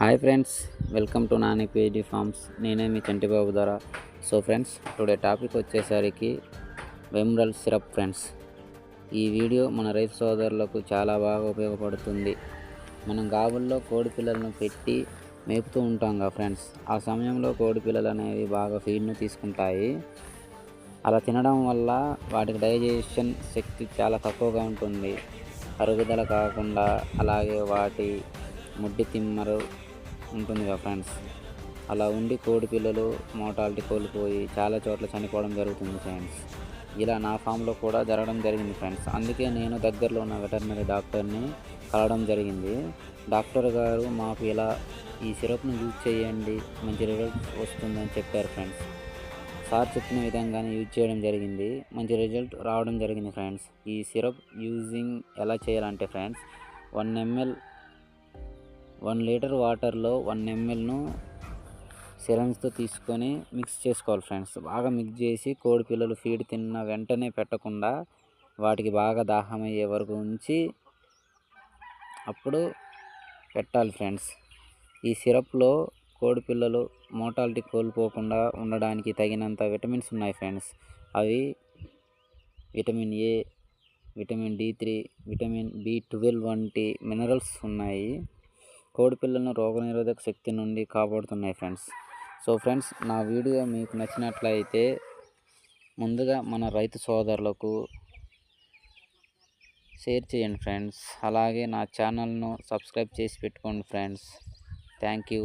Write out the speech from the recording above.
Hi friends, welcome to Nani PhD farms. నేనే మీ చంటిబాబు ద్వారా. సో ఫ్రెండ్స్, టుడే టాపిక్ వచ్చేసరికి వెమ్రల్ సిరప్ ఫ్రెండ్స్. ఈ వీడియో మన రైతు సోదరులకు చాలా బాగా ఉపయోగపడుతుంది. మనం గాబుల్లో కోడి పిల్లలను పెట్టి మేపుతూ ఉంటాం కదా ఫ్రెండ్స్. ఆ సమయంలో కోడి పిల్లలు అనేవి బాగా ఫీడ్ను తీసుకుంటాయి. అలా తినడం వల్ల వాటికి డైజెషన్ శక్తి చాలా తక్కువగా ఉంటుంది. అరుగుదల కాకుండా అలాగే వాటి ముడ్డి తిమ్మరు ఉంటుంది కదా ఫ్రెండ్స్. అలా ఉండి కోడి పిల్లలు మోటాలిటీ కోల్పోయి చాలా చోట్ల చనిపోవడం జరుగుతుంది ఫ్రెండ్స్. ఇలా నా ఫామ్లో కూడా జరగడం జరిగింది ఫ్రెండ్స్. అందుకే నేను దగ్గరలో ఉన్న వెటర్నరీ డాక్టర్ని కలవడం జరిగింది. డాక్టర్ గారు మాకు ఇలా ఈ సిరప్ను యూజ్ చేయండి, మంచి రిజల్ట్ వస్తుందని చెప్పారు ఫ్రెండ్స్. సార్ చెప్పిన విధంగానే యూజ్ చేయడం జరిగింది, మంచి రిజల్ట్ రావడం జరిగింది ఫ్రెండ్స్. ఈ సిరప్ యూజింగ్ ఎలా చేయాలంటే ఫ్రెండ్స్, 1 ml 1 లీటర్ వాటర్లో 1 mlను సిరంజ్తో తీసుకొని మిక్స్ చేసుకోవాలి ఫ్రెండ్స్. బాగా మిక్స్ చేసి కోడి పిల్లలు ఫీడ్ తిన్న వెంటనే పెట్టకుండా వాటికి బాగా దాహం అయ్యే వరకు ఉంచి అప్పుడు పెట్టాలి ఫ్రెండ్స్. ఈ సిరప్లో కోడి పిల్లలు మోటాలిటీ కోల్పోకుండా ఉండడానికి తగినంత విటమిన్స్ ఉన్నాయి ఫ్రెండ్స్. అవి vitamin A, vitamin D3, vitamin B12 వంటి మినరల్స్ ఉన్నాయి. కోడి పిల్లలను రోగనిరోధక శక్తి నుండి కాపాడుతున్నాయి ఫ్రెండ్స్. సో ఫ్రెండ్స్, నా వీడియో మీకు నచ్చినట్లయితే ముందుగా మన రైతు సోదరులకు షేర్ చేయండి ఫ్రెండ్స్. అలాగే నా ఛానల్ను సబ్స్క్రైబ్ చేసి పెట్టుకోండి ఫ్రెండ్స్. Thank you.